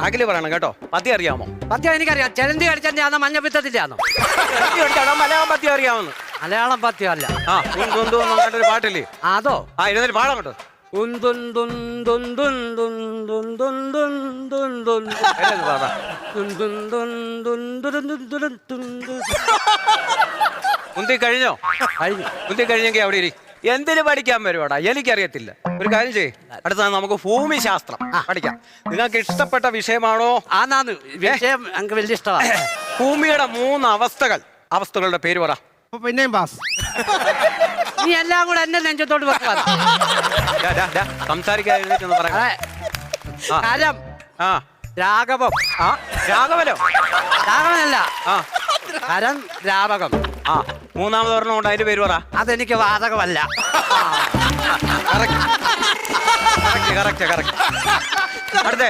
അഖില് പറയണം കേട്ടോ. പദ്യം അറിയാമോ? പദ്യം എനിക്കറിയാം. ചെലന്തി കടിച്ചതിന്റെ ആണോ മഞ്ഞപ്പിത്തത്തിന്റെ ആണോ? മലയാളം പദ്യം അറിയാമെന്ന്. മലയാളം പദ്യം അല്ല. ഒരു പാട്ടില്ലേ അതോ? എഴുന്നേറ്റ് പാടാം കേട്ടോ. മുന്തി കഴിഞ്ഞോ? മുന്തി കഴിഞ്ഞെങ്കിൽ അവിടെ ഇരി. എന്തിനു പഠിക്കാൻ വരുവാടാ? എനിക്കറിയത്തില്ല. ഒരു കാര്യം ചെയ്യ്, അടുത്ത നമുക്ക് ഭൂമിശാസ്ത്രം പഠിക്കാം. നിങ്ങൾക്ക് ഇഷ്ടപ്പെട്ട വിഷയമാണോ? ആന്നാന്ന് വിഷയം എനിക്ക് വലിയ ഇഷ്ടമാണ്. ഭൂമിയുടെ 3 അവസ്ഥകളുടെ പേര് പറ. പിന്നെയും പാസ്. നീ എല്ലാം കൂടെ എന്നെ നെഞ്ചത്തോട്ട് വെക്കാം. സംസാരിക്കാൻ എഴുന്നേറ്റൊന്ന് പറയാം. കരം, ആ രാഘവം. രാഘവനോ? രാഘവനല്ല, കരം രാവകം. മൂന്നാമത് ഒരെണ്ണം ഉണ്ട്, അതിന്റെ പേര് പറ. അതെനിക്ക് വാതകമല്ല. കറക്റ്റ്. അടുത്ത